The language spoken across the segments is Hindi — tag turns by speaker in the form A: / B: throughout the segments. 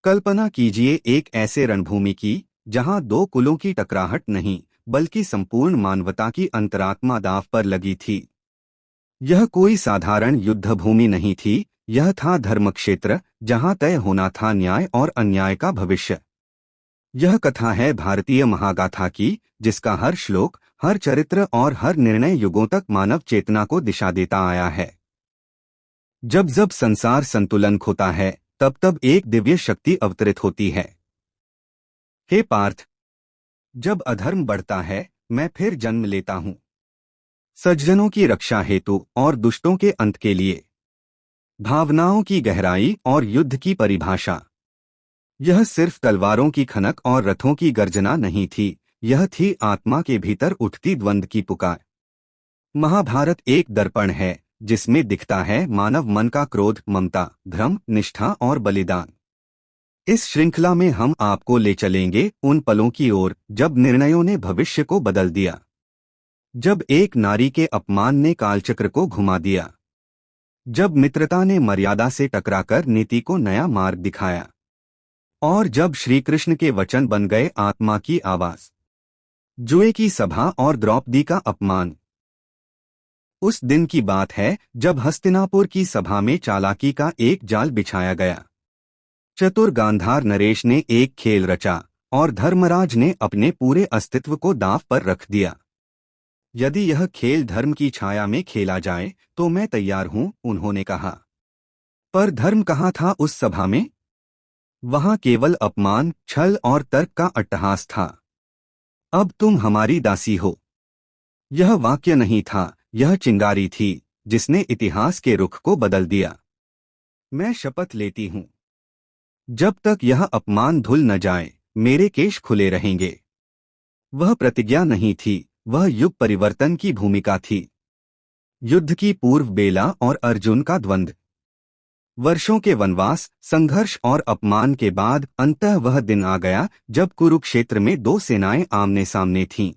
A: कल्पना कीजिए एक ऐसे रणभूमि की जहां दो कुलों की टकराहट नहीं बल्कि संपूर्ण मानवता की अंतरात्मा दांव पर लगी थी। यह कोई साधारण युद्ध भूमि नहीं थी, यह था धर्मक्षेत्र जहां तय होना था न्याय और अन्याय का भविष्य। यह कथा है भारतीय महागाथा की, जिसका हर श्लोक, हर चरित्र और हर निर्णय युगों तक मानव चेतना को दिशा देता आया है। जब जब संसार संतुलन खोता है, तब तब एक दिव्य शक्ति अवतरित होती है। हे पार्थ, जब अधर्म बढ़ता है, मैं फिर जन्म लेता हूँ, सज्जनों की रक्षा हेतु और दुष्टों के अंत के लिए। भावनाओं की गहराई और युद्ध की परिभाषा। यह सिर्फ तलवारों की खनक और रथों की गर्जना नहीं थी, यह थी आत्मा के भीतर उठती द्वंद्व की पुकार। महाभारत एक दर्पण है जिसमें दिखता है मानव मन का क्रोध, ममता, धर्म, निष्ठा और बलिदान। इस श्रृंखला में हम आपको ले चलेंगे उन पलों की ओर जब निर्णयों ने भविष्य को बदल दिया, जब एक नारी के अपमान ने कालचक्र को घुमा दिया, जब मित्रता ने मर्यादा से टकराकर नीति को नया मार्ग दिखाया, और जब श्री कृष्ण के वचन बन गए आत्मा की आवाज। जुए की सभा और द्रौपदी का अपमान। उस दिन की बात है जब हस्तिनापुर की सभा में चालाकी का एक जाल बिछाया गया। चतुर गांधार नरेश ने एक खेल रचा और धर्मराज ने अपने पूरे अस्तित्व को दांव पर रख दिया। यदि यह खेल धर्म की छाया में खेला जाए तो मैं तैयार हूं, उन्होंने कहा। पर धर्म कहाँ था उस सभा में? वहां केवल अपमान, छल और तर्क का अट्टहास था। अब तुम हमारी दासी हो। यह वाक्य नहीं था, यह चिंगारी थी जिसने इतिहास के रुख को बदल दिया। मैं शपथ लेती हूं, जब तक यह अपमान धुल न जाए, मेरे केश खुले रहेंगे। वह प्रतिज्ञा नहीं थी, वह युग परिवर्तन की भूमिका थी। युद्ध की पूर्व बेला और अर्जुन का द्वंद्व। वर्षों के वनवास, संघर्ष और अपमान के बाद अंततः वह दिन आ गया जब कुरुक्षेत्र में दो सेनाएं आमने सामने थीं।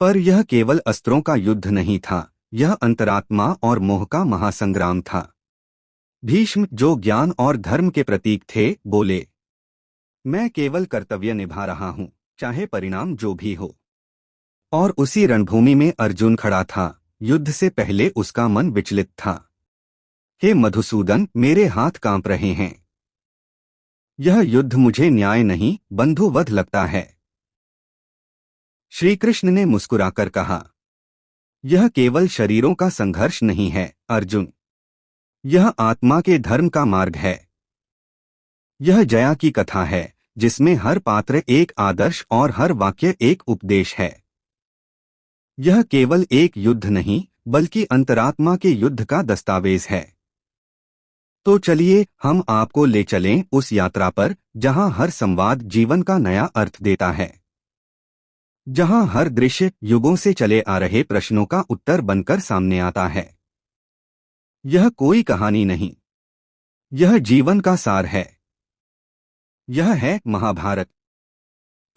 A: पर यह केवल अस्त्रों का युद्ध नहीं था, यह अंतरात्मा और मोह का महासंग्राम था। भीष्म, जो ज्ञान और धर्म के प्रतीक थे, बोले, मैं केवल कर्तव्य निभा रहा हूं, चाहे परिणाम जो भी हो। और उसी रणभूमि में अर्जुन खड़ा था। युद्ध से पहले उसका मन विचलित था। हे मधुसूदन, मेरे हाथ कांप रहे हैं। यह युद्ध मुझे न्याय नहीं, बंधुवध लगता है। श्री कृष्ण ने मुस्कुराकर कहा, यह केवल शरीरों का संघर्ष नहीं है अर्जुन, यह आत्मा के धर्म का मार्ग है। यह जया की कथा है जिसमें हर पात्र एक आदर्श और हर वाक्य एक उपदेश है। यह केवल एक युद्ध नहीं बल्कि अंतरात्मा के युद्ध का दस्तावेज है। तो चलिए हम आपको ले चलें उस यात्रा पर जहां हर संवाद जीवन का नया अर्थ देता है, जहां हर दृश्य युगों से चले आ रहे प्रश्नों का उत्तर बनकर सामने आता है। यह कोई कहानी नहीं, यह जीवन का सार है। यह है महाभारत।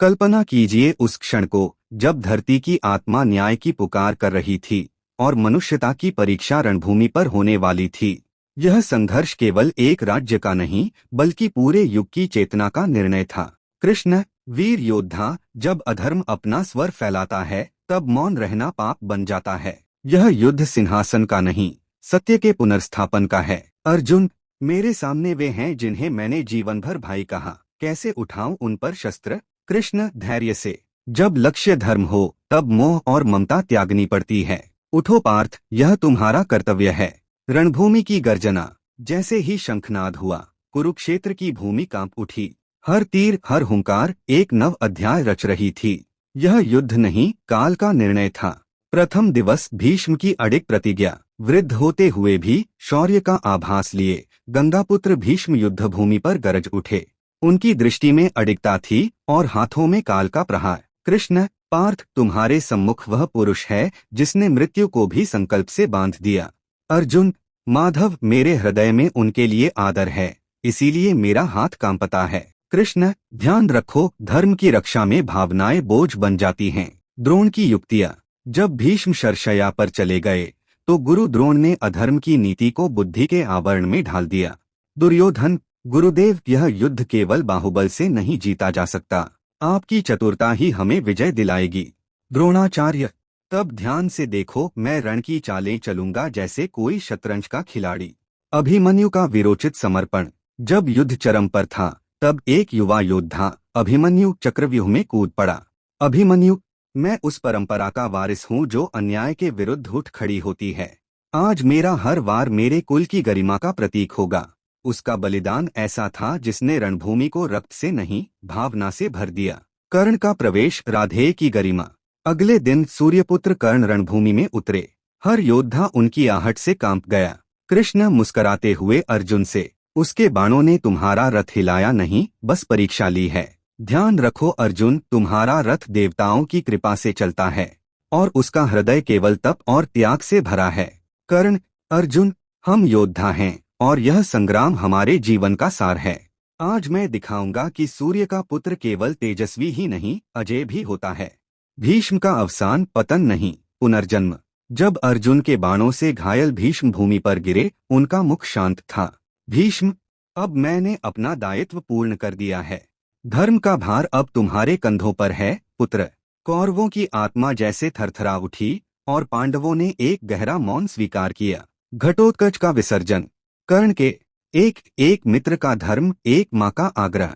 A: कल्पना कीजिए उस क्षण को जब धरती की आत्मा न्याय की पुकार कर रही थी और मनुष्यता की परीक्षा रणभूमि पर होने वाली थी। यह संघर्ष केवल एक राज्य का नहीं बल्कि पूरे युग की चेतना का निर्णय था। कृष्ण, वीर योद्धा, जब अधर्म अपना स्वर फैलाता है तब मौन रहना पाप बन जाता है। यह युद्ध सिंहासन का नहीं, सत्य के पुनर्स्थापन का है। अर्जुन, मेरे सामने वे हैं जिन्हें मैंने जीवन भर भाई कहा, कैसे उठाऊं उन पर शस्त्र? कृष्ण, धैर्य से। जब लक्ष्य धर्म हो तब मोह और ममता त्यागनी पड़ती है। उठो पार्थ, यह तुम्हारा कर्तव्य है। रणभूमि की गर्जना। जैसे ही शंखनाद हुआ, कुरुक्षेत्र की भूमि कांप उठी। हर तीर, हर हुंकार एक नव अध्याय रच रही थी। यह युद्ध नहीं, काल का निर्णय था। प्रथम दिवस, भीष्म की अडिग प्रतिज्ञा। वृद्ध होते हुए भी शौर्य का आभास लिए गंगापुत्र भीष्म युद्ध भूमि पर गरज उठे। उनकी दृष्टि में अडिगता थी और हाथों में काल का प्रहार। कृष्ण, पार्थ, तुम्हारे सम्मुख वह पुरुष है जिसने मृत्यु को भी संकल्प से बांध दिया। अर्जुन, माधव, मेरे हृदय में उनके लिए आदर है, इसीलिए मेरा हाथ कांपता है। कृष्ण, ध्यान रखो, धर्म की रक्षा में भावनाएं बोझ बन जाती हैं। द्रोण की युक्तियां। जब भीष्म शरशय्या पर चले गए तो गुरु द्रोण ने अधर्म की नीति को बुद्धि के आवरण में ढाल दिया। दुर्योधन, गुरुदेव, यह युद्ध केवल बाहुबल से नहीं जीता जा सकता। आपकी चतुरता ही हमें विजय दिलाएगी। द्रोणाचार्य, तब ध्यान से देखो, मैं रण की चालें चलूंगा जैसे कोई शतरंज का खिलाड़ी। अभिमन्यु का वीरोचित समर्पण। जब युद्ध चरम पर था, तब एक युवा योद्धा अभिमन्यु चक्रव्यूह में कूद पड़ा। अभिमन्यु, मैं उस परंपरा का वारिस हूँ जो अन्याय के विरुद्ध उठ खड़ी होती है। आज मेरा हर वार मेरे कुल की गरिमा का प्रतीक होगा। उसका बलिदान ऐसा था जिसने रणभूमि को रक्त से नहीं, भावना से भर दिया। कर्ण का प्रवेश, राधेय की गरिमा। अगले दिन सूर्यपुत्र कर्ण रणभूमि में उतरे। हर योद्धा उनकी आहट से कांप गया। कृष्ण मुस्कुराते हुए अर्जुन से, उसके बाणों ने तुम्हारा रथ हिलाया नहीं, बस परीक्षा ली है। ध्यान रखो अर्जुन, तुम्हारा रथ देवताओं की कृपा से चलता है और उसका हृदय केवल तप और त्याग से भरा है। कर्ण, अर्जुन, हम योद्धा हैं और यह संग्राम हमारे जीवन का सार है। आज मैं दिखाऊंगा कि सूर्य का पुत्र केवल तेजस्वी ही नहीं, अजय भी होता है। भीष्म का अवसान पतन नहीं, पुनर्जन्म। जब अर्जुन के बाणों से घायल भीष्म भूमि पर गिरे, उनका मुख शांत था। भीष्म, अब मैंने अपना दायित्व पूर्ण कर दिया है। धर्म का भार अब तुम्हारे कंधों पर है, पुत्र। कौरवों की आत्मा जैसे थरथरा उठी और पांडवों ने एक गहरा मौन स्वीकार किया। घटोत्कच का विसर्जन। कर्ण के, एक एक मित्र का धर्म, एक माँ का आग्रह।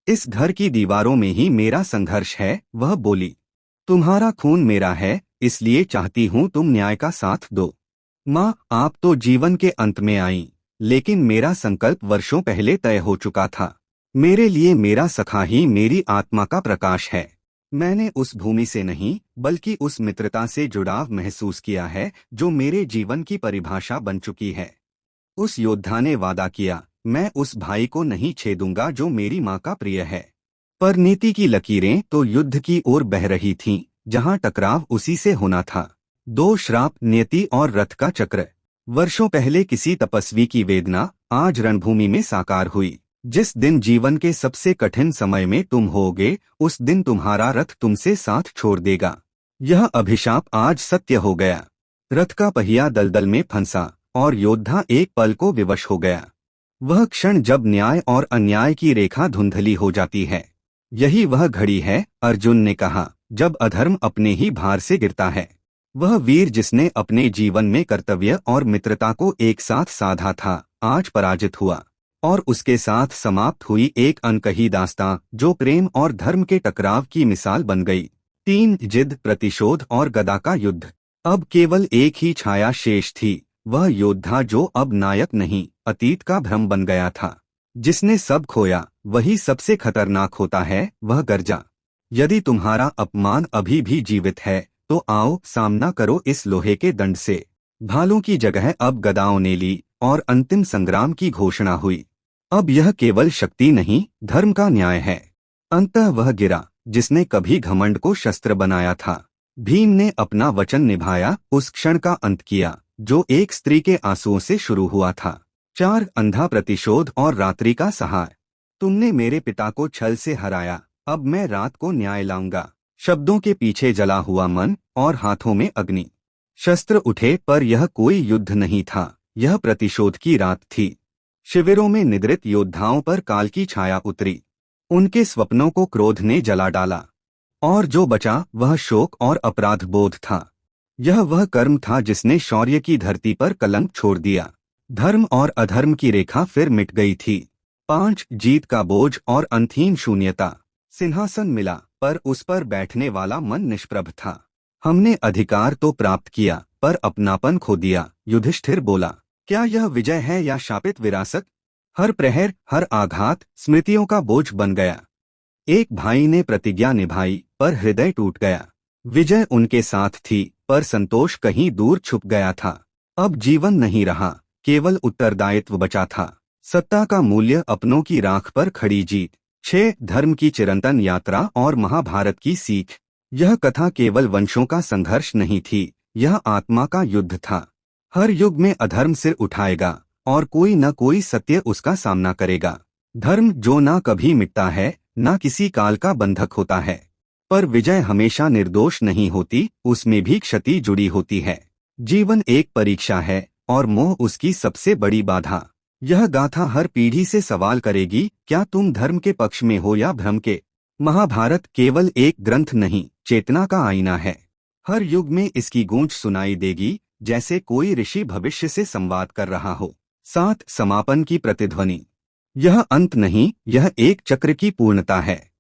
A: इस घर की दीवारों में ही मेरा संघर्ष है, वह बोली। तुम्हारा खून मेरा है, इसलिए चाहती हूँ तुम न्याय का साथ दो। माँ, आप तो जीवन के अंत में आई, लेकिन मेरा संकल्प वर्षों पहले तय हो चुका था। मेरे लिए मेरा सखा ही मेरी आत्मा का प्रकाश है। मैंने उस भूमि से नहीं, बल्कि उस मित्रता से जुड़ाव महसूस किया है जो मेरे जीवन की परिभाषा बन चुकी है। उस योद्धा ने वादा किया, मैं उस भाई को नहीं छेदूंगा जो मेरी माँ का प्रिय है। पर नीति की लकीरें तो युद्ध की ओर बह रही थीं, जहां टकराव उसी से होना था। दो श्राप, नियति और रथ का चक्र। वर्षों पहले किसी तपस्वी की वेदना आज रणभूमि में साकार हुई। जिस दिन जीवन के सबसे कठिन समय में तुम होगे, उस दिन तुम्हारा रथ तुमसे साथ छोड़ देगा। यह अभिशाप आज सत्य हो गया। रथ का पहिया दलदल में फंसा और योद्धा एक पल को विवश हो गया। वह क्षण जब न्याय और अन्याय की रेखा धुंधली हो जाती है। यही वह घड़ी है, अर्जुन ने कहा, जब अधर्म अपने ही भार से गिरता है। वह वीर जिसने अपने जीवन में कर्तव्य और मित्रता को एक साथ साधा था, आज पराजित हुआ। और उसके साथ समाप्त हुई एक अनकही दास्तां जो प्रेम और धर्म के टकराव की मिसाल बन गई। 3 जिद, प्रतिशोध और गदा का युद्ध। अब केवल एक ही छाया शेष थी, वह योद्धा जो अब नायक नहीं, अतीत का भ्रम बन गया था। जिसने सब खोया वही सबसे खतरनाक होता है, वह गर्जा। यदि तुम्हारा अपमान अभी भी जीवित है तो आओ, सामना करो इस लोहे के दंड से। भालों की जगह अब गदाओं ने ली और अंतिम संग्राम की घोषणा हुई। अब यह केवल शक्ति नहीं, धर्म का न्याय है। अंततः वह गिरा जिसने कभी घमंड को शस्त्र बनाया था। भीम ने अपना वचन निभाया, उस क्षण का अंत किया जो एक स्त्री के आंसुओं से शुरू हुआ था। 4 अंधा प्रतिशोध और रात्रि का सहाय। तुमने मेरे पिता को छल से हराया, अब मैं रात को न्याय लाऊंगा। शब्दों के पीछे जला हुआ मन और हाथों में अग्नि। शस्त्र उठे, पर यह कोई युद्ध नहीं था, यह प्रतिशोध की रात थी। शिविरों में निद्रित योद्धाओं पर काल की छाया उतरी। उनके स्वप्नों को क्रोध ने जला डाला और जो बचा वह शोक और अपराध बोध था। यह वह कर्म था जिसने शौर्य की धरती पर कलंक छोड़ दिया। धर्म और अधर्म की रेखा फिर मिट गई थी। 5 जीत का बोझ और अंतहीन शून्यता। सिंहासन मिला, पर उस पर बैठने वाला मन निष्प्रभ था। हमने अधिकार तो प्राप्त किया, पर अपनापन खो दिया। युधिष्ठिर बोला, क्या यह विजय है या शापित विरासत? हर प्रहर, हर आघात स्मृतियों का बोझ बन गया। एक भाई ने प्रतिज्ञा निभाई, पर हृदय टूट गया। विजय उनके साथ थी, पर संतोष कहीं दूर छुप गया था। अब जीवन नहीं रहा, केवल उत्तरदायित्व बचा था। सत्ता का मूल्य, अपनों की राख पर खड़ी जीत। 6 धर्म की चिरंतन यात्रा और महाभारत की सीख। यह कथा केवल वंशों का संघर्ष नहीं थी, यह आत्मा का युद्ध था। हर युग में अधर्म सिर उठाएगा और कोई न कोई सत्य उसका सामना करेगा। धर्म जो ना कभी मिटता है, ना किसी काल का बंधक होता है। पर विजय हमेशा निर्दोष नहीं होती, उसमें भी क्षति जुड़ी होती है। जीवन एक परीक्षा है और मोह उसकी सबसे बड़ी बाधा। यह गाथा हर पीढ़ी से सवाल करेगी, क्या तुम धर्म के पक्ष में हो या भ्रम के। महाभारत केवल एक ग्रंथ नहीं, चेतना का आईना है। हर युग में इसकी गूंज सुनाई देगी, जैसे कोई ऋषि भविष्य से संवाद कर रहा हो। 7 समापन की प्रतिध्वनि। यह अंत नहीं, यह एक चक्र की पूर्णता है।